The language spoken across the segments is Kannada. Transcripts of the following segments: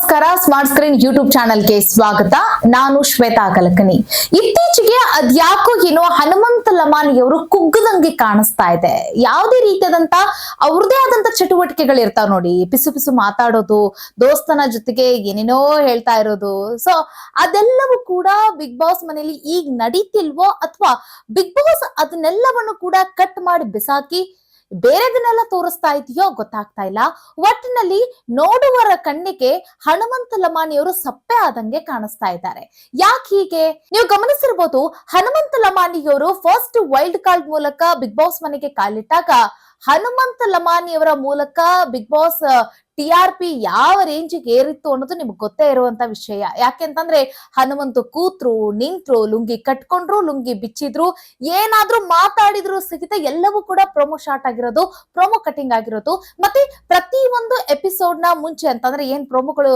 ನಮಸ್ಕಾರ, ಸ್ಮಾರ್ಟ್ ಸ್ಕ್ರೀನ್ ಯೂಟ್ಯೂಬ್ ಚಾನೆಲ್ಗೆ ಸ್ವಾಗತ. ನಾನು ಶ್ವೇತಾ ಕಲಕನಿ. ಇತ್ತೀಚೆಗೆ ಅದ್ಯಾಕೋ ಏನೋ ಹನುಮಂತ ಲಮಾನಿಯವರು ಕುಗ್ಗದಂಗೆ ಕಾಣಿಸ್ತಾ ಇದೆ. ಯಾವುದೇ ರೀತಿಯಾದಂತ ಅವ್ರದೇ ಆದಂತ ಚಟುವಟಿಕೆಗಳು ಇರ್ತಾವ ನೋಡಿ. ಪಿಸು ಪಿಸು ಮಾತಾಡೋದು, ದೋಸ್ತನ ಜೊತೆಗೆ ಏನೇನೋ ಹೇಳ್ತಾ ಇರೋದು. ಸೊ ಅದೆಲ್ಲವೂ ಕೂಡ ಬಿಗ್ ಬಾಸ್ ಮನೆಯಲ್ಲಿ ಈಗ ನಡೀತಿಲ್ವೋ ಅಥವಾ ಬಿಗ್ ಬಾಸ್ ಅದನ್ನೆಲ್ಲವನ್ನು ಕೂಡ ಕಟ್ ಮಾಡಿ ಬಿಸಾಕಿ ಬೇರೆದನ್ನೆಲ್ಲ ತೋರಿಸ್ತಾ ಇದೆಯೋ ಗೊತ್ತಾಗ್ತಾ ಇಲ್ಲ. ಒಟ್ಟಿನಲ್ಲಿ ನೋಡುವರ ಕಣ್ಣಿಗೆ ಹನುಮಂತ ಲಮಾನಿಯವರು ಸಪ್ಪೆ ಆದಂಗೆ ಕಾಣಿಸ್ತಾ ಇದ್ದಾರೆ. ಯಾಕೆ ಹೀಗೆ ನೀವು ಗಮನಿಸಿರ್ಬೋದು. ಹನುಮಂತ ಲಮಾನಿಯವರು ಫಸ್ಟ್ ವೈಲ್ಡ್ ಕಾರ್ಡ್ ಮೂಲಕ ಬಿಗ್ ಬಾಸ್ ಮನೆಗೆ ಕಾಲಿಟ್ಟಾಗ ಹನುಮಂತ ಲಮಾನಿಯವರ ಮೂಲಕ ಬಿಗ್ ಬಾಸ್ TRP ಯಾವ ರೇಂಜಿಗೆ ಏರಿತ್ತು ಅನ್ನೋದು ನಿಮ್ಗೆ ಗೊತ್ತೇ ಇರುವಂತ ವಿಷಯ. ಯಾಕೆಂತಂದ್ರೆ ಹನುಮಂತು ಕೂತ್ರು, ನಿಂತ್ರು, ಲುಂಗಿ ಕಟ್ಕೊಂಡ್ರು, ಲುಂಗಿ ಬಿಚ್ಚಿದ್ರು, ಏನಾದ್ರೂ ಮಾತಾಡಿದ್ರು ಸಹಿತ ಎಲ್ಲವೂ ಕೂಡ ಪ್ರೊಮೋ ಶಾಟ್ ಆಗಿರೋದು, ಪ್ರೊಮೋ ಕಟಿಂಗ್ ಆಗಿರೋದು. ಮತ್ತೆ ಪ್ರತಿ ಒಂದು ಎಪಿಸೋಡ್ ನ ಮುಂಚೆ ಅಂತಂದ್ರೆ ಏನ್ ಪ್ರೊಮೋಗಳು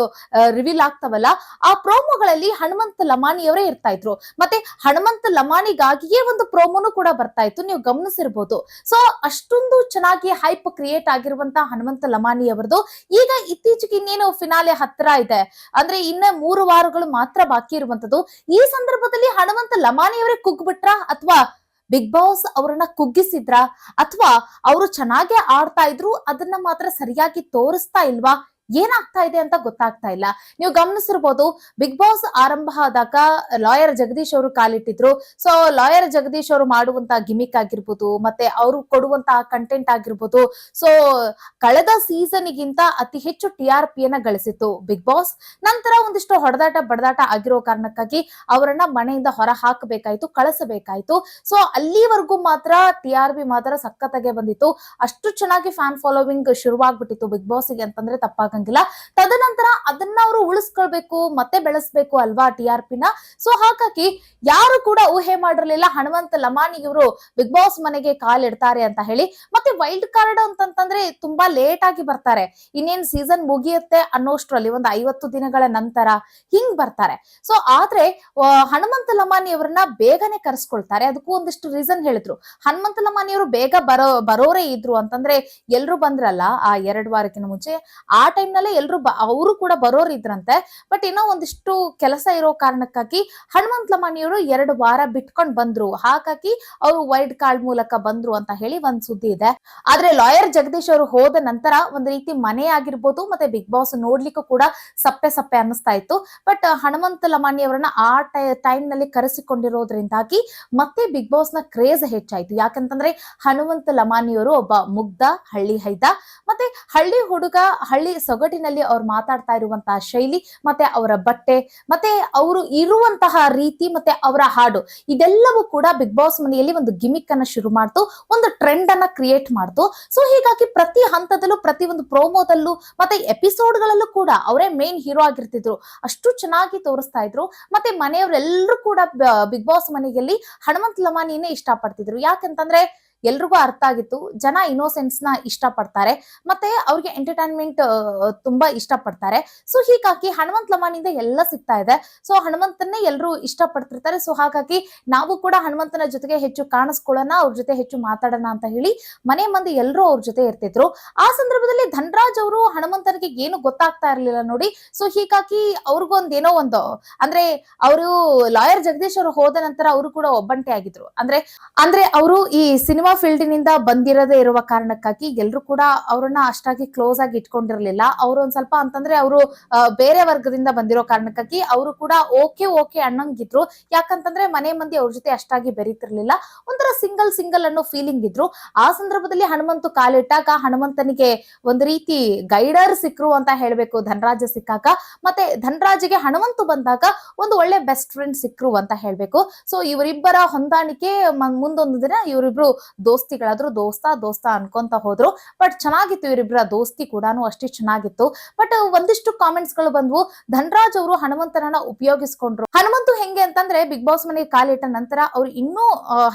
ರಿವೀಲ್ ಆಗ್ತಾವಲ್ಲ, ಆ ಪ್ರೊಮೋಗಳಲ್ಲಿ ಹನುಮಂತ ಲಮಾನಿಯವರೇ ಇರ್ತಾ ಇದ್ರು. ಮತ್ತೆ ಹನುಮಂತ ಲಮಾನಿಗಾಗಿಯೇ ಒಂದು ಪ್ರೊಮೋನು ಕೂಡ ಬರ್ತಾ ಇತ್ತು, ನೀವು ಗಮನಿಸಿರ್ಬೋದು. ಸೊ ಅಷ್ಟೊಂದು ಚೆನ್ನಾಗಿ ಹೈಪ್ ಕ್ರಿಯೇಟ್ ಆಗಿರುವಂತ ಹನುಮಂತ ಲಮಾನಿ ಅವರದು ಈಗ ಇತ್ತೀಚೆಗೆ ಇನ್ನೇನು ಫಿನಾಲೆ ಹತ್ರ ಇದೆ, ಅಂದ್ರೆ ಇನ್ನ 3 ವಾರಗಳು ಮಾತ್ರ ಬಾಕಿ ಇರುವಂತದ್ದು. ಈ ಸಂದರ್ಭದಲ್ಲಿ ಹನುಮಂತ ಲಮಾನಿಯವರೇ ಕುಗ್ಬಿಟ್ರ ಅಥವಾ ಬಿಗ್ ಬಾಸ್ ಅವರನ್ನ ಕುಗ್ಗಿಸಿದ್ರ ಅಥವಾ ಅವರು ಚೆನ್ನಾಗೇ ಆಡ್ತಾ ಇದ್ರು ಅದನ್ನ ಮಾತ್ರ ಸರಿಯಾಗಿ ತೋರಿಸ್ತಾ ಇಲ್ವಾ, ಏನಾಗ್ತಾ ಇದೆ ಅಂತ ಗೊತ್ತಾಗ್ತಾ ಇಲ್ಲ. ನೀವು ಗಮನಿಸಿರ್ಬೋದು, ಬಿಗ್ ಬಾಸ್ ಆರಂಭ ಆದಾಗ ಲಾಯರ್ ಜಗದೀಶ್ ಅವರು ಕಾಲಿಟ್ಟಿದ್ರು. ಸೊ ಲಾಯರ್ ಜಗದೀಶ್ ಅವರು ಮಾಡುವಂತಹ ಗಿಮಿಕ್ ಆಗಿರ್ಬೋದು, ಮತ್ತೆ ಅವರು ಕೊಡುವಂತಹ ಕಂಟೆಂಟ್ ಆಗಿರ್ಬೋದು, ಸೊ ಕಳೆದ ಸೀಸನ್ಗಿಂತ ಅತಿ ಹೆಚ್ಚು TRP ಯನ್ನ ಗಳಿಸಿತ್ತು ಬಿಗ್ ಬಾಸ್. ನಂತರ ಒಂದಿಷ್ಟು ಹೊಡೆದಾಟ ಬಡದಾಟ ಆಗಿರೋ ಕಾರಣಕ್ಕಾಗಿ ಅವರನ್ನ ಮನೆಯಿಂದ ಹೊರ ಹಾಕಬೇಕಾಯ್ತು, ಕಳಿಸಬೇಕಾಯ್ತು. ಸೊ ಅಲ್ಲಿವರೆಗೂ ಮಾತ್ರ TRP ಮಾತ್ರ ಸಖತ್ತಾಗೆ ಬಂದಿತ್ತು. ಅಷ್ಟು ಚೆನ್ನಾಗಿ ಫ್ಯಾನ್ ಫಾಲೋವಿಂಗ್ ಶುರುವಾಗ್ಬಿಟ್ಟಿತ್ತು ಬಿಗ್ ಬಾಸ್ಗೆ ಅಂತಂದ್ರೆ ತಪ್ಪಾಗ. ತದನಂತರ ಅದನ್ನ ಅವರು ಉಳಿಸ್ಕೊಳ್ಬೇಕು, ಮತ್ತೆ ಬೆಳೆಸ್ಬೇಕು ಅಲ್ವಾ TRP ನ. ಸೊ ಹಾಗಾಗಿ ಯಾರು ಕೂಡ ಊಹೆ ಮಾಡಿರ್ಲಿಲ್ಲ ಹನುಮಂತ ಲಮಾನಿಯವರು ಬಿಗ್ ಬಾಸ್ ಮನೆಗೆ ಕಾಲಿಡ್ತಾರೆ ಅಂತ ಹೇಳಿ. ಮತ್ತೆ ವೈಲ್ಡ್ ಕಾರ್ಡ್ ಅಂತಂತಂದ್ರೆ ತುಂಬಾ ಲೇಟ್ ಆಗಿ ಬರ್ತಾರೆ, ಇನ್ನೇನ್ ಸೀಸನ್ ಮುಗಿಯುತ್ತೆ ಅನ್ನೋಷ್ಟ್ರಲ್ಲಿ ಒಂದು 50 ದಿನಗಳ ನಂತರ ಹಿಂಗ್ ಬರ್ತಾರೆ. ಸೊ ಆದ್ರೆ ಹನುಮಂತ ಲಮಾನಿಯವರನ್ನ ಬೇಗನೆ ಕರೆಸ್ಕೊಳ್ತಾರೆ. ಅದಕ್ಕೂ ಒಂದಿಷ್ಟು ರೀಸನ್ ಹೇಳಿದ್ರು. ಹನುಮಂತ ಲಮಾನಿಯವರು ಬೇಗ ಬರೋರೇ ಇದ್ರು ಅಂತಂದ್ರೆ ಎಲ್ರು ಬಂದ್ರಲ್ಲ ಆ 2 ವಾರಕ್ಕಿಂತ ಮುಂಚೆ, ಆ ಟೈಮ್ ನಲ್ಲೇ ಎಲ್ರು ಅವರು ಕೂಡ ಬರೋರು ಇದ್ರಂತೆ. ಬಟ್ ಇನ್ನೂ ಒಂದಿಷ್ಟು ಕೆಲಸ ಇರೋ ಕಾರಣಕ್ಕಾಗಿ ಹನುಮಂತ ಲಮಾನಿಯವರು 2 ವಾರ ಬಿಟ್ಕೊಂಡ್ ಬಂದ್ರು. ಹಾಗಾಗಿ ಅವರು ವೈಲ್ಡ್ ಕಾರ್ಡ್ ಮೂಲಕ ಬಂದ್ರು ಅಂತ ಹೇಳಿ ಒಂದ್ ಸುದ್ದಿ ಇದೆ. ಆದ್ರೆ ಲಾಯರ್ ಜಗದೀಶ್ ಅವರು ಹೋದ ನಂತರ ಒಂದ್ ರೀತಿ ಮನೆ ಆಗಿರ್ಬೋದು ಮತ್ತೆ ಬಿಗ್ ಬಾಸ್ ನೋಡ್ಲಿಕ್ಕೂ ಕೂಡ ಸಪ್ಪೆ ಸಪ್ಪೆ ಅನ್ನಿಸ್ತಾ ಇತ್ತು. ಬಟ್ ಹನುಮಂತ ಲಮಾನಿ ಅವರನ್ನ ಆ ಟೈಮ್ ನಲ್ಲಿ ಕರೆಸಿಕೊಂಡಿರೋದ್ರಿಂದಾಗಿ ಮತ್ತೆ ಬಿಗ್ ಬಾಸ್ ನ ಕ್ರೇಜ್ ಹೆಚ್ಚಾಯ್ತು. ಯಾಕಂತಂದ್ರೆ ಹನುಮಂತ ಲಮಾನಿಯವರು ಒಬ್ಬ ಮುಗ್ಧ ಹಳ್ಳಿ ಹೈದ, ಮತ್ತೆ ಹಳ್ಳಿ ಹುಡುಗ, ಹಳ್ಳಿ ಸೊಗಟಿನಲ್ಲಿ ಅವ್ರು ಮಾತಾಡ್ತಾ ಇರುವಂತಹ ಶೈಲಿ, ಮತ್ತೆ ಅವರ ಬಟ್ಟೆ, ಮತ್ತೆ ಅವರು ಇರುವಂತಹ ರೀತಿ, ಮತ್ತೆ ಅವರ ಹಾಡು, ಇದೆಲ್ಲವೂ ಕೂಡ ಬಿಗ್ ಬಾಸ್ ಮನೆಯಲ್ಲಿ ಒಂದು ಗಿಮಿಕ್ ಅನ್ನ ಶುರು ಮಾಡ್ತು, ಒಂದು ಟ್ರೆಂಡ್ ಅನ್ನ ಕ್ರಿಯೇಟ್ ಮಾಡ್ತು. ಸೊ ಹೀಗಾಗಿ ಪ್ರತಿ ಹಂತದಲ್ಲೂ, ಪ್ರತಿ ಒಂದು ಪ್ರೋಮೋದಲ್ಲೂ, ಮತ್ತೆ ಎಪಿಸೋಡ್ ಗಳಲ್ಲೂ ಕೂಡ ಅವರೇ ಮೇನ್ ಹೀರೋ ಆಗಿರ್ತಿದ್ರು. ಅಷ್ಟು ಚೆನ್ನಾಗಿ ತೋರಿಸ್ತಾ ಇದ್ರು. ಮತ್ತೆ ಮನೆಯವರೆಲ್ಲರೂ ಕೂಡ ಬಿಗ್ ಬಾಸ್ ಮನೆಯಲ್ಲಿ ಹನುಮಂತ ಲಮಾನಿಯನ್ನೇ ಇಷ್ಟ ಪಡ್ತಿದ್ರು. ಯಾಕಂತಂದ್ರೆ ಎಲ್ರಿಗೂ ಅರ್ಥ ಆಗಿತ್ತು, ಜನ ಇನ್ನೋಸೆನ್ಸ್ ನ ಇಷ್ಟ ಪಡ್ತಾರೆ, ಮತ್ತೆ ಅವ್ರಿಗೆ ಎಂಟರ್ಟೈನ್ಮೆಂಟ್ ತುಂಬಾ ಇಷ್ಟ ಪಡ್ತಾರೆ. ಸೊ ಹೀಗಾಗಿ ಹನುಮಂತ ಲಮಾನಿಯಿಂದ ಎಲ್ಲ ಸಿಗ್ತಾ ಇದೆ. ಸೊ ಹನುಮಂತನ್ನೇ ಎಲ್ಲರೂ ಇಷ್ಟ ಪಡ್ತಿರ್ತಾರೆ. ಸೊ ಹಾಗಾಗಿ ನಾವು ಕೂಡ ಹನುಮಂತನ ಜೊತೆಗೆ ಹೆಚ್ಚು ಕಾಣಿಸ್ಕೊಳ್ಳೋಣ, ಅವ್ರ ಜೊತೆ ಹೆಚ್ಚು ಮಾತಾಡೋಣ ಅಂತ ಹೇಳಿ ಮನೆ ಮಂದಿ ಎಲ್ಲರೂ ಅವ್ರ ಜೊತೆ ಇರ್ತಿದ್ರು. ಆ ಸಂದರ್ಭದಲ್ಲಿ ಧನರಾಜ್ ಅವರು ಹನುಮಂತನಿಗೆ ಏನು ಗೊತ್ತಾಗ್ತಾ ಇರ್ಲಿಲ್ಲ ನೋಡಿ. ಸೊ ಹೀಗಾಗಿ ಅವ್ರಿಗೊಂದೇನೋ ಒಂದು, ಅಂದ್ರೆ ಅವರು ಲಾಯರ್ ಜಗದೀಶ್ ಅವರು ಹೋದ ನಂತರ ಅವರು ಕೂಡ ಒಬ್ಬಂಟಿ ಆಗಿದ್ರು. ಅಂದ್ರೆ ಅವರು ಈ ಸಿನಿಮಾ ಫೀಲ್ಡ್ ನಿಂದ ಬಂದಿರದೇ ಇರುವ ಕಾರಣಕ್ಕಾಗಿ ಎಲ್ರು ಕೂಡ ಅವರನ್ನ ಅಷ್ಟಾಗಿ ಕ್ಲೋಸ್ ಆಗಿ ಇಟ್ಕೊಂಡಿರ್ಲಿಲ್ಲ. ಅವ್ರು ಒಂದ್ ಸ್ವಲ್ಪ ಅಂತಂದ್ರೆ ಅವರು ಬೇರೆ ವರ್ಗದಿಂದ ಬಂದಿರೋ ಕಾರಣಕ್ಕಾಗಿ ಅವರು ಕೂಡ ಓಕೆ ಅನ್ನಂಗಿದ್ರು. ಯಾಕಂತಂದ್ರೆ ಮನೆ ಮಂದಿ ಅವ್ರ ಜೊತೆ ಅಷ್ಟಾಗಿ ಬೆರೀತಿರ್ಲಿಲ್ಲ, ಒಂಥರ ಸಿಂಗಲ್ ಅನ್ನೋ ಫೀಲಿಂಗ್ ಇದ್ರು. ಆ ಸಂದರ್ಭದಲ್ಲಿ ಹನುಮಂತು ಕಾಲಿಟ್ಟಾಗ ಹನುಮಂತನಿಗೆ ಒಂದು ರೀತಿ ಗೈಡರ್ ಸಿಕ್ರು ಅಂತ ಹೇಳ್ಬೇಕು ಧನರಾಜ ಸಿಕ್ಕಾಗ. ಮತ್ತೆ ಧನರಾಜಿಗೆ ಹನುಮಂತು ಬಂದಾಗ ಒಂದು ಒಳ್ಳೆ ಬೆಸ್ಟ್ ಫ್ರೆಂಡ್ ಸಿಕ್ರು ಅಂತ ಹೇಳ್ಬೇಕು. ಸೊ ಇವರಿಬ್ಬರ ಹೊಂದಾಣಿಕೆ ಮುಂದೊಂದು ದಿನ ಇವರಿಬ್ರು ದೋಸ್ತಿಗಳಾದ್ರು, ದೋಸ್ತ ಅನ್ಕೊಂತ ಹೋದ್ರು. ಬಟ್ ಚೆನ್ನಾಗಿತ್ತು ಇವರಿಬ್ಬರ ದೋಸ್ತಿ ಕೂಡ ಅಷ್ಟೇ ಚೆನ್ನಾಗಿತ್ತು. ಬಟ್ ಒಂದಿಷ್ಟು ಕಾಮೆಂಟ್ಸ್ ಗಳು ಬಂದ್ವು. ಧನರಾಜ್ ಅವರು ಹನುಮಂತನನ್ನ ಉಪಯೋಗಿಸ್ಕೊಂಡ್ರು. ಹನುಮಂತು ಹೆಂಗೆ ಅಂತಂದ್ರೆ ಬಿಗ್ ಬಾಸ್ ಮನೆಗೆ ಕಾಲಿಟ್ಟ ನಂತರ ಅವ್ರು ಇನ್ನೂ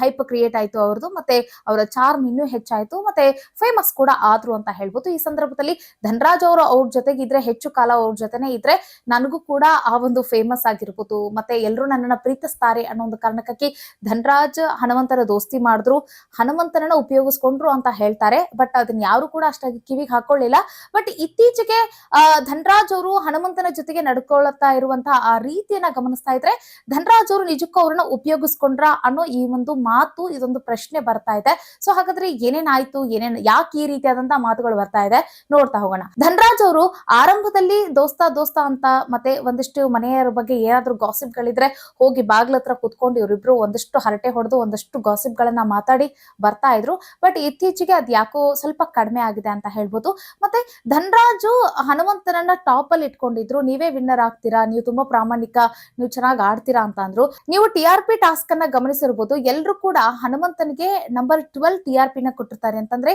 ಹೈಪ್ ಕ್ರಿಯೇಟ್ ಆಯ್ತು ಅವ್ರದ್ದು, ಮತ್ತೆ ಅವರ ಚಾರ್ಮ್ ಇನ್ನೂ ಹೆಚ್ಚಾಯ್ತು, ಮತ್ತೆ ಫೇಮಸ್ ಕೂಡ ಆದ್ರು ಅಂತ ಹೇಳ್ಬೋದು. ಈ ಸಂದರ್ಭದಲ್ಲಿ ಧನರಾಜ್ ಅವರು ಅವ್ರ ಜೊತೆಗೆ ಇದ್ರೆ, ಹೆಚ್ಚು ಕಾಲ ಅವ್ರ ಜೊತೆನೆ ಇದ್ರೆ ನನಗೂ ಕೂಡ ಆ ಒಂದು ಫೇಮಸ್ ಆಗಿರ್ಬೋದು, ಮತ್ತೆ ಎಲ್ಲರೂ ನನ್ನನ್ನ ಪ್ರೀತಿಸ್ತಾರೆ ಅನ್ನೋ ಒಂದು ಕಾರಣಕ್ಕಾಗಿ ಧನರಾಜ್ ಹನುಮಂತರ ದೋಸ್ತಿ ಮಾಡಿದ್ರು. ಹನುಮಂತ ಹನುಮಂತನನ್ನ ಉಪಯೋಗಿಸ್ಕೊಂಡ್ರು ಅಂತ ಹೇಳ್ತಾರೆ. ಬಟ್ ಅದನ್ನ ಯಾರು ಕೂಡ ಅಷ್ಟಾಗಿ ಕಿವಿಗೆ ಹಾಕೊಳ್ಳಿಲ್ಲ. ಬಟ್ ಇತ್ತೀಚೆಗೆ ಧನರಾಜ್ ಅವರು ಹನುಮಂತನ ಜೊತೆಗೆ ನಡ್ಕೊಳ್ತಾ ಇರುವಂತಹ ಆ ರೀತಿಯನ್ನ ಗಮನಿಸ್ತಾ ಇದ್ರೆ ಧನರಾಜ್ ಅವರು ನಿಜಕ್ಕೂ ಅವ್ರನ್ನ ಉಪಯೋಗಿಸ್ಕೊಂಡ್ರ ಅನ್ನೋ ಈ ಒಂದು ಮಾತು, ಇದೊಂದು ಪ್ರಶ್ನೆ ಬರ್ತಾ ಇದೆ. ಸೊ ಹಾಗಾದ್ರೆ ಏನೇನಾಯ್ತು, ಯಾಕೆ ಈ ರೀತಿಯಾದಂತಹ ಮಾತುಗಳು ಬರ್ತಾ ಇದೆ ನೋಡ್ತಾ ಹೋಗೋಣ. ಧನರಾಜ್ ಅವರು ಆರಂಭದಲ್ಲಿ ದೋಸ್ತ ದೋಸ್ತ ಅಂತ ಮತ್ತೆ ಒಂದಿಷ್ಟು ಮನೆಯವರ ಬಗ್ಗೆ ಏನಾದ್ರೂ ಗಾಸಿಪ್ ಗಳಿದ್ರೆ ಹೋಗಿ ಬಾಗ್ಲ ಹತ್ರ ಕುತ್ಕೊಂಡು ಇವರಿಬ್ರು ಒಂದಷ್ಟು ಹರಟೆ ಹೊಡೆದು ಒಂದಷ್ಟು ಗಾಸಿಪ್ ಗಳನ್ನ ಮಾತಾಡಿ ಬರ್ತಾ ಇದ್ರು. ಬಟ್ ಇತ್ತೀಚೆಗೆ ಅದ್ ಯಾಕೋ ಸ್ವಲ್ಪ ಕಡಿಮೆ ಆಗಿದೆ ಅಂತ ಹೇಳ್ಬೋದು. ಮತ್ತೆ ಧನರಾಜು ಹನುಮಂತನನ್ನ ಟಾಪ್ ಅಲ್ಲಿ ಇಟ್ಕೊಂಡಿದ್ರು. ನೀವೇ ವಿನ್ನರ್ ಆಗ್ತೀರಾ, ನೀವು ತುಂಬಾ ಪ್ರಾಮಾಣಿಕ, ನೀವು ಚೆನ್ನಾಗಿ ಆಡ್ತೀರಾ ಅಂತ ಅಂದ್ರು. ನೀವು TRP ಟಾಸ್ಕ್ ಅನ್ನ ಗಮನಿಸಿರ್ಬೋದು. ಎಲ್ರು ಕೂಡ ಹನುಮಂತನಿಗೆ ನಂಬರ್ 12 TRP ನ ಕೊಟ್ಟಿರ್ತಾರೆ. ಅಂತಂದ್ರೆ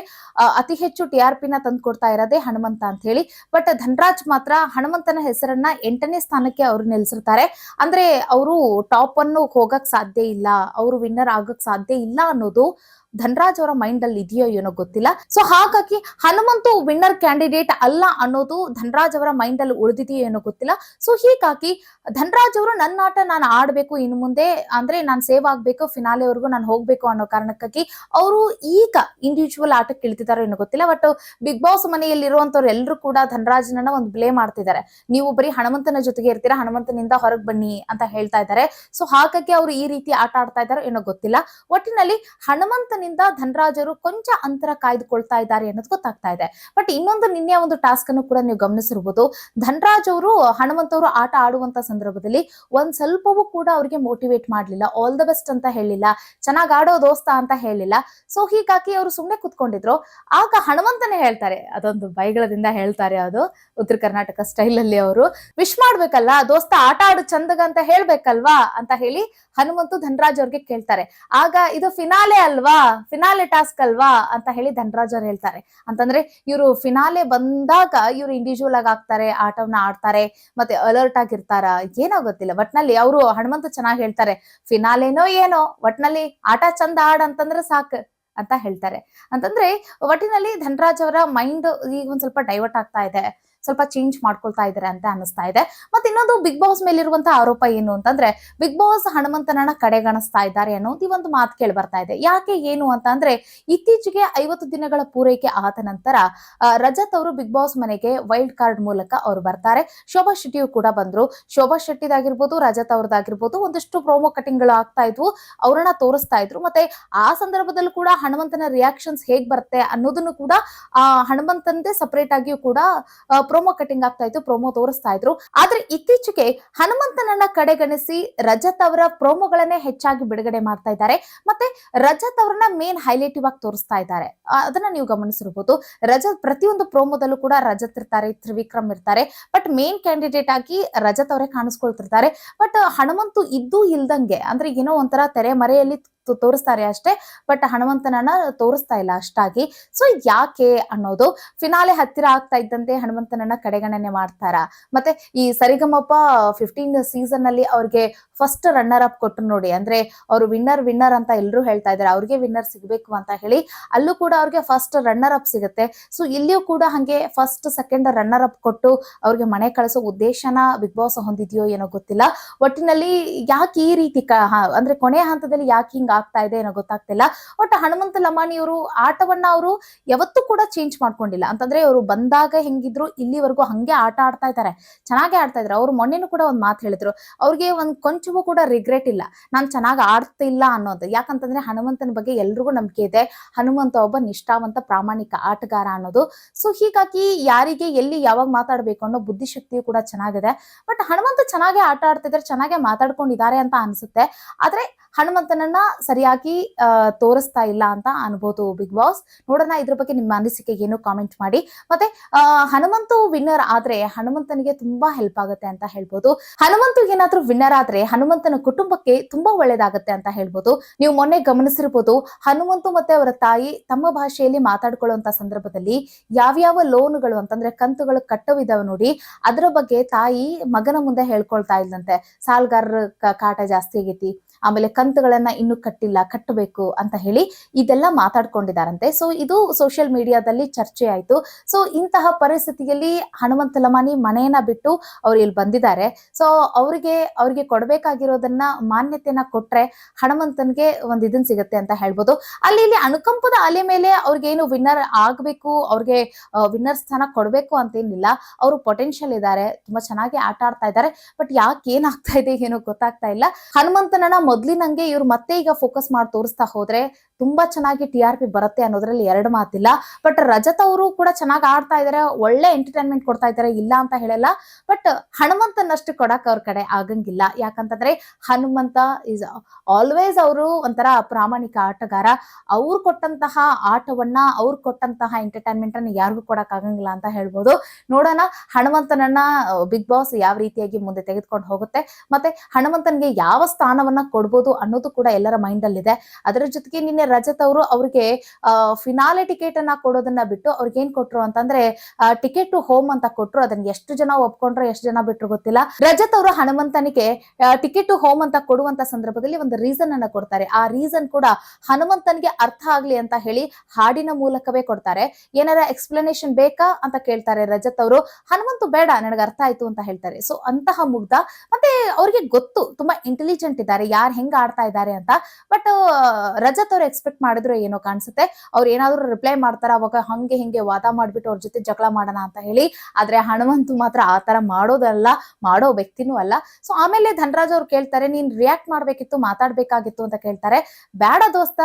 ಅತಿ ಹೆಚ್ಚು TRP ನ ತಂದು ಕೊಡ್ತಾ ಇರೋದೇ ಹನುಮಂತ ಅಂತ ಹೇಳಿ. ಬಟ್ ಧನರಾಜ್ ಮಾತ್ರ ಹನುಮಂತನ ಹೆಸರನ್ನ 8ನೇ ಸ್ಥಾನಕ್ಕೆ ಅವ್ರು ನಿಲ್ಸಿರ್ತಾರೆ. ಅಂದ್ರೆ ಅವರು ಟಾಪ್ ಅನ್ನು ಹೋಗಕ್ ಸಾಧ್ಯ ಇಲ್ಲ, ಅವರು ವಿನ್ನರ್ ಆಗಕ್ ಸಾಧ್ಯ ಇಲ್ಲ ಅನ್ನೋದು ಧನರಾಜ್ ಅವರ ಮೈಂಡ್ ಅಲ್ಲಿ ಇದೆಯೋ ಏನೋ ಗೊತ್ತಿಲ್ಲ. ಸೊ ಹಾಗಾಗಿ ಹನುಮಂತು ವಿನ್ನರ್ ಕ್ಯಾಂಡಿಡೇಟ್ ಅಲ್ಲ ಅನ್ನೋದು ಧನರಾಜ್ ಅವರ ಮೈಂಡ್ ಅಲ್ಲಿ ಉಳಿದಿದೆಯೋ ಏನೋ ಗೊತ್ತಿಲ್ಲ. ಸೊ ಹೀಗಾಗಿ ಧನರಾಜ್ ಅವರು ನನ್ನ ಆಟ ನಾನು ಆಡ್ಬೇಕು, ಇನ್ನು ಮುಂದೆ ಅಂದ್ರೆ ನಾನು ಸೇವ್ ಆಗ್ಬೇಕು, ಫಿನಾಲೆವರೆಗೂ ನಾನು ಹೋಗ್ಬೇಕು ಅನ್ನೋ ಕಾರಣಕ್ಕಾಗಿ ಅವರು ಈಗ ಇಂಡಿವಿಜುವಲ್ ಆಟಕ್ಕೆ ಇಳಿತಿದಾರೋ ಏನೋ ಗೊತ್ತಿಲ್ಲ. ಬಟ್ ಬಿಗ್ ಬಾಸ್ ಮನೆಯಲ್ಲಿ ಇರುವಂತವ್ರು ಎಲ್ಲರೂ ಕೂಡ ಧನರಾಜ್ನನ್ನ ಒಂದು ಬ್ಲೇಮ್ ಮಾಡ್ತಿದ್ದಾರೆ. ನೀವು ಬರೀ ಹನುಮಂತನ ಜೊತೆಗೆ ಇರ್ತೀರಾ, ಹನುಮಂತನಿಂದ ಹೊರಗೆ ಬನ್ನಿ ಅಂತ ಹೇಳ್ತಾ ಇದ್ದಾರೆ. ಸೊ ಹಾಗಾಗಿ ಅವರು ಈ ರೀತಿ ಆಟ ಆಡ್ತಾ ಇದಾರೋ ಏನೋ ಗೊತ್ತಿಲ್ಲ. ಒಟ್ಟಿನಲ್ಲಿ ಹನುಮಂತ ಧನರಾಜ್ ಅವರು ಕೊಂಚ ಅಂತರ ಕಾಯ್ದುಕೊಳ್ತಾ ಇದ್ದಾರೆ ಅನ್ನೋದು ಗೊತ್ತಾಗ್ತಾ ಇದೆ. ಬಟ್ ಇನ್ನೊಂದು ನಿನ್ನೆ ಒಂದು ಟಾಸ್ಕ್ ಅನ್ನು ಕೂಡ ನೀವು ಗಮನಿಸಿರ್ಬೋದು. ಧನರಾಜ್ ಅವರು ಹನುಮಂತ ಅವರು ಆಟ ಆಡುವಂತ ಸಂದರ್ಭದಲ್ಲಿ ಒಂದ್ ಸ್ವಲ್ಪವೂ ಕೂಡ ಅವ್ರಿಗೆ ಮೋಟಿವೇಟ್ ಮಾಡ್ಲಿಲ್ಲ, ಆಲ್ ದ ಬೆಸ್ಟ್ ಅಂತ ಹೇಳಿಲ್ಲ, ಚೆನ್ನಾಗ್ ಆಡೋ ದೋಸ್ತ ಅಂತ ಹೇಳಿಲ್ಲ. ಸೊ ಹೀಗಾಗಿ ಅವರು ಸುಮ್ನೆ ಕುತ್ಕೊಂಡಿದ್ರು. ಆಗ ಹನುಮಂತನೇ ಹೇಳ್ತಾರೆ, ಅದೊಂದು ಬೈಗಳದಿಂದ ಹೇಳ್ತಾರೆ, ಅದು ಉತ್ತರ ಕರ್ನಾಟಕ ಸ್ಟೈಲ್ ಅಲ್ಲಿ ಅವರು ವಿಶ್ ಮಾಡ್ಬೇಕಲ್ಲ, ದೋಸ್ತ ಆಟ ಆಡು ಚಂದಗ ಅಂತ ಹೇಳ್ಬೇಕಲ್ವಾ ಅಂತ ಹೇಳಿ ಹನುಮಂತು ಧನರಾಜ್ ಅವ್ರಿಗೆ ಕೇಳ್ತಾರೆ. ಆಗ ಇದು ಫಿನಾಲೆ ಅಲ್ವಾ, ಫಿನಾಲೆ ಟಾಸ್ಕ್ ಅಲ್ವಾ ಅಂತ ಹೇಳಿ ಧನರಾಜ್ ಅವ್ರು ಹೇಳ್ತಾರೆ. ಅಂತಂದ್ರೆ ಇವರು ಫಿನಾಲೆ ಬಂದಾಗ ಇವ್ರು ಇಂಡಿವಿಜುವಲ್ ಆಗಿ ಆಗ್ತಾರೆ, ಆಟವನ್ನ ಆಡ್ತಾರೆ, ಮತ್ತೆ ಅಲರ್ಟ್ ಆಗಿರ್ತಾರ, ಏನೋ ಗೊತ್ತಿಲ್ಲ. ಒಟ್ನಲ್ಲಿ ಅವರು ಹನುಮಂತ ಚೆನ್ನಾಗಿ ಹೇಳ್ತಾರೆ, ಫಿನಾಲೆನೋ ಏನೋ ಒಟ್ನಲ್ಲಿ ಆಟ ಚಂದ ಆಡ್ ಅಂತಂದ್ರೆ ಸಾಕು ಅಂತ ಹೇಳ್ತಾರೆ. ಅಂತಂದ್ರೆ ಒಟ್ಟಿನಲ್ಲಿ ಧನರಾಜ್ ಅವರ ಮೈಂಡ್ ಈಗ ಒಂದ್ ಸ್ವಲ್ಪ ಡೈವರ್ಟ್ ಆಗ್ತಾ ಇದೆ, ಸ್ವಲ್ಪ ಚೇಂಜ್ ಮಾಡ್ಕೊಳ್ತಾ ಇದಾರೆ ಅಂತ ಅನಿಸ್ತಾ ಇದೆ. ಮತ್ತೆ ಇನ್ನೊಂದು ಬಿಗ್ ಬಾಸ್ ಮೇಲಿರುವಂತಹ ಆರೋಪ ಏನು ಅಂತಂದ್ರೆ ಬಿಗ್ ಬಾಸ್ ಹನುಮಂತನನ್ನ ಕಡೆಗಣಿಸ್ತಾ ಇದ್ದಾರೆ ಅನ್ನೋದು ಈ ಒಂದು ಮಾತು ಕೇಳಿ ಬರ್ತಾ ಇದೆ. ಯಾಕೆ ಏನು ಅಂತ ಅಂದ್ರೆ ಇತ್ತೀಚೆಗೆ 50 ದಿನಗಳ ಪೂರೈಕೆ ಆದ ನಂತರ ರಜತ್ ಅವರು ಬಿಗ್ ಬಾಸ್ ಮನೆಗೆ ವೈಲ್ಡ್ ಕಾರ್ಡ್ ಮೂಲಕ ಅವ್ರು ಬರ್ತಾರೆ. ಶೋಭಾ ಶೆಟ್ಟಿಯು ಕೂಡ ಬಂದ್ರು. ಶೋಭಾ ಶೆಟ್ಟಿದಾಗಿರ್ಬೋದು, ರಜತ್ ಅವ್ರದ್ದಾಗಿರ್ಬೋದು, ಒಂದಷ್ಟು ಪ್ರೋಮೋ ಕಟಿಂಗ್ ಗಳು ಆಗ್ತಾ ಇದ್ವು, ಅವ್ರನ್ನ ತೋರಿಸ್ತಾ ಇದ್ರು. ಮತ್ತೆ ಆ ಸಂದರ್ಭದಲ್ಲೂ ಕೂಡ ಹನುಮಂತನ ರಿಯಾಕ್ಷನ್ಸ್ ಹೇಗ್ ಬರುತ್ತೆ ಅನ್ನೋದನ್ನು ಕೂಡ ಹನುಮಂತಂದೇ ಸಪರೇಟ್ ಆಗಿಯೂ ಕೂಡ ಪ್ರೋಮೋ ಕಟಿಂಗ್ ಆಗ್ತಾ ಇತ್ತು, ಪ್ರೋಮೋ ತೋರಿಸ್ತಾ ಇದ್ರು. ಆದ್ರೆ ಇತ್ತೀಚೆಗೆ ಹನುಮಂತನನ್ನ ಕಡೆಗಣಿಸಿ ರಜತ್ ಅವರ ಪ್ರೋಮೋಗಳನ್ನೇ ಹೆಚ್ಚಾಗಿ ಬಿಡುಗಡೆ ಮಾಡ್ತಾ ಇದ್ದಾರೆ. ಮತ್ತೆ ರಜತ್ ಅವರನ್ನ ಮೇನ್ ಹೈಲೈಟಿವ್ ಆಗಿ ತೋರಿಸ್ತಾ ಇದ್ದಾರೆ. ಅದನ್ನ ನೀವು ಗಮನಿಸಿರ್ಬೋದು. ರಜತ್ ಪ್ರತಿಯೊಂದು ಪ್ರೋಮೋದಲ್ಲೂ ಕೂಡ ರಜತ್ ಇರ್ತಾರೆ, ತ್ರಿವಿಕ್ರಮ್ ಇರ್ತಾರೆ. ಬಟ್ ಮೇನ್ ಕ್ಯಾಂಡಿಡೇಟ್ ಆಗಿ ರಜತ್ ಅವರೇ ಕಾಣಿಸ್ಕೊಳ್ತಿರ್ತಾರೆ. ಬಟ್ ಹನುಮಂತು ಇದ್ದೂ ಇಲ್ದಂಗೆ, ಅಂದ್ರೆ ಏನೋ ಒಂಥರ ತೆರೆ ಮರೆಯಲ್ಲಿ ತೋರಿಸ್ತಾರೆ ಅಷ್ಟೇ, ಬಟ್ ಹನುಮಂತನನ್ನ ತೋರಿಸ್ತಾ ಇಲ್ಲ ಅಷ್ಟಾಗಿ. ಸೊ ಯಾಕೆ ಅನ್ನೋದು, ಫಿನಾಲೆ ಹತ್ತಿರ ಆಗ್ತಾ ಇದ್ದಂತೆ ಹನುಮಂತನನ್ನ ಕಡೆಗಣನೆ ಮಾಡ್ತಾರ. ಮತ್ತೆ ಈ ಸರಿಗಮಪ 15 ಸೀಸನ್ ಅಲ್ಲಿ ಅವ್ರಿಗೆ ಫಸ್ಟ್ ರನ್ನರ್ ಅಪ್ ಕೊಟ್ಟರು ನೋಡಿ, ಅಂದ್ರೆ ಅವರು ವಿನ್ನರ್ ಅಂತ ಎಲ್ಲರೂ ಹೇಳ್ತಾ ಇದಾರೆ, ಅವ್ರಿಗೆ ವಿನ್ನರ್ ಸಿಗ್ಬೇಕು ಅಂತ ಹೇಳಿ. ಅಲ್ಲೂ ಕೂಡ ಅವ್ರಿಗೆ ಫಸ್ಟ್ ರನ್ನರ್ ಅಪ್ ಸಿಗುತ್ತೆ. ಸೊ ಇಲ್ಲಿಯೂ ಕೂಡ ಹಂಗೆ ಫಸ್ಟ್ ಸೆಕೆಂಡ್ ರನ್ನರ್ ಅಪ್ ಕೊಟ್ಟು ಅವ್ರಿಗೆ ಮನೆ ಕಳಿಸೋ ಉದ್ದೇಶನ ಬಿಗ್ ಬಾಸ್ ಹೊಂದಿದ್ಯೋ ಏನೋ ಗೊತ್ತಿಲ್ಲ. ಒಟ್ಟಿನಲ್ಲಿ ಯಾಕೆ ಈ ರೀತಿ ಅಂದ್ರೆ ಕೊನೆಯ ಹಂತದಲ್ಲಿ ಯಾಕೆ ಹಿಂಗ ಆಗ್ತಾ ಇದೆ ಏನೋ ಗೊತ್ತಾಗ್ತಿಲ್ಲ. ಒಟ್ಟು ಹನುಮಂತ ಲಮಾಣಿ ಅವರು ಆಟವನ್ನ ಅವರು ಯಾವತ್ತೂ ಕೂಡ ಚೇಂಜ್ ಮಾಡ್ಕೊಂಡಿಲ್ಲ. ಅಂತಂದ್ರೆ ಅವರು ಬಂದಾಗ ಹೆಂಗಿದ್ರು ಇಲ್ಲಿವರೆಗೂ ಹಂಗೆ ಆಟ ಆಡ್ತಾ ಇದ್ದಾರೆ, ಚೆನ್ನಾಗಿ ಆಡ್ತಾ ಇದ್ದಾರೆ. ಅವ್ರು ಮೊನ್ನೆನೂ ಕೂಡ ಒಂದ್ ಮಾತು ಹೇಳಿದ್ರು, ಅವ್ರಿಗೆ ಒಂದ್ ಕೊಂಚವೂ ಕೂಡ ರಿಗ್ರೆಟ್ ಇಲ್ಲ, ನಾನ್ ಚೆನ್ನಾಗಿ ಆಡ್ತಿಲ್ಲ ಅನ್ನೋದು. ಯಾಕಂತಂದ್ರೆ ಹನುಮಂತನ ಬಗ್ಗೆ ಎಲ್ರಿಗೂ ನಂಬಿಕೆ ಇದೆ, ಹನುಮಂತ ಒಬ್ಬ ನಿಷ್ಠಾವಂತ ಪ್ರಾಮಾಣಿಕ ಆಟಗಾರ ಅನ್ನೋದು. ಸೊ ಹೀಗಾಗಿ ಯಾರಿಗೆ ಎಲ್ಲಿ ಯಾವಾಗ ಮಾತಾಡ್ಬೇಕು ಅನ್ನೋ ಬುದ್ಧಿಶಕ್ತಿಯು ಕೂಡ ಚೆನ್ನಾಗಿದೆ. ಬಟ್ ಹನುಮಂತ ಚೆನ್ನಾಗೆ ಆಟ ಆಡ್ತಿದ್ದಾರೆ, ಚೆನ್ನಾಗೆ ಮಾತಾಡ್ಕೊಂಡಿದ್ದಾರೆ ಅಂತ ಅನ್ಸುತ್ತೆ. ಆದ್ರೆ ಹನುಮಂತನನ್ನ ಸರಿಯಾಗಿ ತೋರಿಸ್ತಾ ಇಲ್ಲ ಅಂತ ಅನ್ಬೋದು ಬಿಗ್ ಬಾಸ್. ನೋಡೋಣ ಇದ್ರ ಬಗ್ಗೆ ನಿಮ್ಮ ಅನಿಸಿಕೆ ಏನು, ಕಾಮೆಂಟ್ ಮಾಡಿ. ಮತ್ತೆ ಹನುಮಂತು ವಿನ್ನರ್ ಆದ್ರೆ ಹನುಮಂತನಿಗೆ ತುಂಬಾ ಹೆಲ್ಪ್ ಆಗುತ್ತೆ ಅಂತ ಹೇಳ್ಬೋದು. ಹನುಮಂತು ಏನಾದ್ರೂ ವಿನ್ನರ್ ಆದ್ರೆ ಹನುಮಂತನ ಕುಟುಂಬಕ್ಕೆ ತುಂಬಾ ಒಳ್ಳೇದಾಗತ್ತೆ ಅಂತ ಹೇಳ್ಬೋದು. ನೀವು ಮೊನ್ನೆ ಗಮನಿಸಿರ್ಬೋದು, ಹನುಮಂತು ಮತ್ತೆ ಅವರ ತಾಯಿ ತಮ್ಮ ಭಾಷೆಯಲ್ಲಿ ಮಾತಾಡ್ಕೊಳ್ಳುವಂತ ಸಂದರ್ಭದಲ್ಲಿ ಯಾವ್ಯಾವ ಲೋನ್ಗಳು ಅಂತಂದ್ರೆ ಕಂತುಗಳು ಕಟ್ಟವಿದಾವೆ ನೋಡಿ, ಅದರ ಬಗ್ಗೆ ತಾಯಿ ಮಗನ ಮುಂದೆ ಹೇಳ್ಕೊಳ್ತಾ ಇದ್ದಂತೆ, ಸಾಲ್ಗಾರರ ಕಾಟ ಜಾಸ್ತಿ ಆಗೈತಿ, ಆಮೇಲೆ ಕಂತುಗಳನ್ನ ಇನ್ನು ಕಟ್ಟಬೇಕು ಅಂತ ಹೇಳಿ ಇದೆಲ್ಲ ಮಾತಾಡ್ಕೊಂಡಿದ್ದಾರಂತೆ. ಸೊ ಇದು ಸೋಷಿಯಲ್ ಮೀಡಿಯಾದಲ್ಲಿ ಚರ್ಚೆ ಆಯ್ತು. ಸೊ ಇಂತಹ ಪರಿಸ್ಥಿತಿಯಲ್ಲಿ ಹನುಮಂತ ಲಮಾನಿ ಮನೆಯನ್ನ ಬಿಟ್ಟು ಅವ್ರು ಇಲ್ಲಿ ಬಂದಿದ್ದಾರೆ. ಸೊ ಅವ್ರಿಗೆ ಕೊಡ್ಬೇಕಾಗಿರೋದನ್ನ ಮಾನ್ಯತೆಯನ್ನ ಕೊಟ್ರೆ ಹನುಮಂತನ್ಗೆ ಒಂದ್ ಇದನ್ ಸಿಗುತ್ತೆ ಅಂತ ಹೇಳ್ಬೋದು. ಇಲ್ಲಿ ಅನುಕಂಪದ ಅಲೆ ಮೇಲೆ ಅವ್ರಿಗೇನು ವಿನ್ನರ್ ಆಗ್ಬೇಕು, ಅವ್ರಿಗೆ ವಿನ್ನರ್ ಸ್ಥಾನ ಕೊಡ್ಬೇಕು ಅಂತೇನಿಲ್ಲ. ಅವರು ಪೊಟೆನ್ಶಿಯಲ್ ಇದ್ದಾರೆ, ತುಂಬಾ ಚೆನ್ನಾಗಿ ಆಟ ಆಡ್ತಾ ಇದ್ದಾರೆ. ಬಟ್ ಯಾಕೆ ಏನಾಗ್ತಾ ಇದೆ ಏನೋ ಗೊತ್ತಾಗ್ತಾ ಇಲ್ಲ. ಹನುಮಂತನನ್ನ ಮೊದ್ಲಿನಂಗೆ ಇವ್ರು ಮತ್ತೆ ಈಗ ಫೋಕಸ್ ಮಾಡಿ ತೋರಿಸ್ತಾ ಹೋದ್ರೆ ತುಂಬಾ ಚೆನ್ನಾಗಿ TRP ಬರುತ್ತೆ ಅನ್ನೋದ್ರಲ್ಲಿ ಎರಡು ಮಾತಿಲ್ಲ. ಬಟ್ ರಜತ್ ಅವರು ಕೂಡ ಚೆನ್ನಾಗಿ ಆಡ್ತಾ ಇದಾರೆ, ಒಳ್ಳೆ ಎಂಟರ್ಟೈನ್ಮೆಂಟ್ ಕೊಡ್ತಾ ಇದಾರೆ, ಇಲ್ಲ ಅಂತ ಹೇಳಲ್ಲ. ಬಟ್ ಹನುಮಂತನಷ್ಟು ಕೊಡಕ್ ಅವ್ರ ಕಡೆ ಆಗಂಗಿಲ್ಲ. ಯಾಕಂತಂದ್ರೆ ಹನುಮಂತ ಇಸ್ ಆಲ್ವೇಸ್ ಅವರು ಒಂಥರ ಪ್ರಾಮಾಣಿಕ ಆಟಗಾರ. ಅವ್ರು ಕೊಟ್ಟಂತಹ ಆಟವನ್ನ, ಅವ್ರು ಕೊಟ್ಟಂತಹ ಎಂಟರ್ಟೈನ್ಮೆಂಟ್ ಅನ್ನ ಯಾರಿಗೂ ಕೊಡಕ್ ಆಗಂಗಿಲ್ಲ ಅಂತ ಹೇಳ್ಬೋದು. ನೋಡೋಣ ಹನುಮಂತನನ್ನ ಬಿಗ್ ಬಾಸ್ ಯಾವ ರೀತಿಯಾಗಿ ಮುಂದೆ ತೆಗೆದುಕೊಂಡು ಹೋಗುತ್ತೆ, ಮತ್ತೆ ಹನುಮಂತನ್ಗೆ ಯಾವ ಸ್ಥಾನವನ್ನ ಕೊಡ್ಬೋದು ಅನ್ನೋದು ಕೂಡ ಎಲ್ಲರ ಮೈಂಡ್ ಅಲ್ಲಿ ಇದೆ. ಅದರ ಜೊತೆಗೆ ನಿನ್ನೆ ರಜತ್ ಅವರು ಅವ್ರಿಗೆ ಫಿನಾಲೆ ಟಿಕೆಟ್ ಅನ್ನ ಕೊಡೋದನ್ನ ಬಿಟ್ಟು ಅವ್ರಿಗೆ ಏನ್ ಕೊಟ್ರು ಅಂತಂದ್ರೆ ಟಿಕೆಟ್ ಟು ಹೋಮ್ ಅಂತ ಕೊಟ್ರು. ಅದನ್ನ ಎಷ್ಟು ಜನ ಒಪ್ಕೊಂಡ್ರು, ಎಷ್ಟು ಜನ ಬಿಟ್ರು ಗೊತ್ತಿಲ್ಲ. ರಜತ್ ಅವರು ಹನುಮಂತನಿಗೆ ಟಿಕೆಟ್ ಟು ಹೋಮ್ ಅಂತ ಕೊಡುವಂತ ಸಂದರ್ಭದಲ್ಲಿ ಒಂದು ರೀಸನ್ ಅನ್ನ ಕೊಡ್ತಾರೆ. ಆ ರೀಸನ್ ಕೂಡ ಹನುಮಂತನ್ಗೆ ಅರ್ಥ ಆಗ್ಲಿ ಅಂತ ಹೇಳಿ ಹಾಡಿನ ಮೂಲಕವೇ ಕೊಡ್ತಾರೆ. ಏನಾರ ಎಕ್ಸ್ಪ್ಲನೇಷನ್ ಬೇಕಾ ಅಂತ ಕೇಳ್ತಾರೆ ರಜತ್ ಅವರು. ಹನುಮಂತು ಬೇಡ, ನನಗೆ ಅರ್ಥ ಆಯ್ತು ಅಂತ ಹೇಳ್ತಾರೆ. ಸೊ ಅಂತಹ ಮುಗ್ಧ, ಮತ್ತೆ ಅವ್ರಿಗೆ ಗೊತ್ತು, ತುಂಬಾ ಇಂಟೆಲಿಜೆಂಟ್ ಇದ್ದಾರೆ, ಯಾರು ಹೆಂಗ್ ಆಡ್ತಾ ಇದ್ದಾರೆ ಅಂತ. ಬಟ್ ರಜತ್ ಅವ್ರು ಎಕ್ಸ್ಪೆಕ್ಟ್ ಮಾಡಿದ್ರು ಏನೋ ಕಾಣಿಸುತ್ತೆ. ಅವ್ರು ಏನಾದ್ರು ರಿಪ್ಲೈ ಮಾಡ್ತಾರ, ಅವಾಗ ಹಂಗೆ ಹಿಂಗೆ ವಾದ ಮಾಡ್ಬಿಟ್ಟು ಅವ್ರ ಜೊತೆ ಜಗಳ ಮಾಡೋಣ ಅಂತ ಹೇಳಿ. ಆದ್ರೆ ಹನುಮಂತು ಮಾತ್ರ ಆತರ ಮಾಡೋದಲ್ಲ, ಮಾಡೋ ವ್ಯಕ್ತಿನೂ ಅಲ್ಲ. ಸೊ ಆಮೇಲೆ ಧನರಾಜ್ ಅವ್ರು ಕೇಳ್ತಾರೆ, ನೀನ್ ರಿಯಾಕ್ಟ್ ಮಾಡ್ಬೇಕಿತ್ತು, ಮಾತಾಡ್ಬೇಕಾಗಿತ್ತು ಅಂತ ಕೇಳ್ತಾರೆ. ಬೇಡ ದೋಸ್ತ,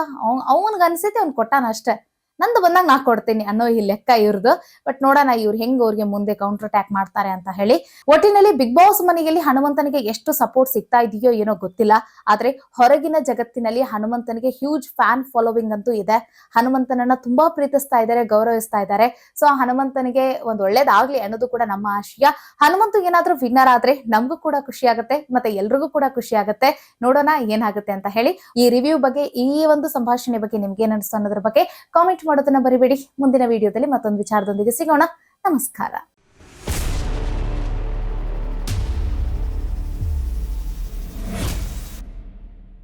ಅವನ್ಗೆ ಅನ್ಸೈತೆ ಅವ್ನ್ ಕೊಟ್ಟಾನ ಅಷ್ಟೇ, ನಂದು ಬಂದಾಗ ನಾ ಕೊಡ್ತೀನಿ ಅನ್ನೋ ಈ ಲೆಕ್ಕ ಇವ್ರದ್ದು. ಬಟ್ ನೋಡೋಣ ಇವ್ರು ಹೆಂಗ್ ಅವ್ರಿಗೆ ಮುಂದೆ ಕೌಂಟರ್ ಅಟ್ಯಾಕ್ ಮಾಡ್ತಾರೆ ಅಂತ ಹೇಳಿ. ಒಟ್ಟಿನಲ್ಲಿ ಬಿಗ್ ಬಾಸ್ ಮನೆಯಲ್ಲಿ ಹನುಮಂತನಿಗೆ ಎಷ್ಟು ಸಪೋರ್ಟ್ ಸಿಗ್ತಾ ಇದೆಯೋ ಏನೋ ಗೊತ್ತಿಲ್ಲ. ಆದ್ರೆ ಹೊರಗಿನ ಜಗತ್ತಿನಲ್ಲಿ ಹನುಮಂತನಿಗೆ ಹ್ಯೂಜ್ ಫ್ಯಾನ್ ಫಾಲೋವಿಂಗ್ ಅಂತೂ ಇದೆ. ಹನುಮಂತನನ್ನ ತುಂಬಾ ಪ್ರೀತಿಸ್ತಾ ಇದ್ದಾರೆ, ಗೌರವಿಸ್ತಾ ಇದ್ದಾರೆ. ಸೊ ಹನುಮಂತನಿಗೆ ಒಂದ್ ಒಳ್ಳೇದಾಗ್ಲಿ ಅನ್ನೋದು ಕೂಡ ನಮ್ಮ ಆಶಯ. ಹನುಮಂತು ಏನಾದ್ರೂ ವಿನ್ನರ್ ಆದ್ರೆ ನಮಗೂ ಕೂಡ ಖುಷಿ ಆಗುತ್ತೆ, ಮತ್ತೆ ಎಲ್ರಿಗೂ ಕೂಡ ಖುಷಿ ಆಗುತ್ತೆ. ನೋಡೋಣ ಏನಾಗುತ್ತೆ ಅಂತ ಹೇಳಿ. ಈ ರಿವ್ಯೂ ಬಗ್ಗೆ, ಈ ಒಂದು ಸಂಭಾಷಣೆ ಬಗ್ಗೆ ನಿಮ್ಗೆ ಏನ್ ಅನಿಸ್ತು ಅನ್ನೋದ್ರ ಬಗ್ಗೆ ಕಾಮೆಂಟ್ ಮಾಡೋದನ್ನ ಬರಿಬೇಡಿ. ಮುಂದಿನ ವಿಡಿಯೋದಲ್ಲಿ ಮತ್ತೊಂದು ವಿಚಾರದೊಂದಿಗೆ ಸಿಗೋಣ. ನಮಸ್ಕಾರ.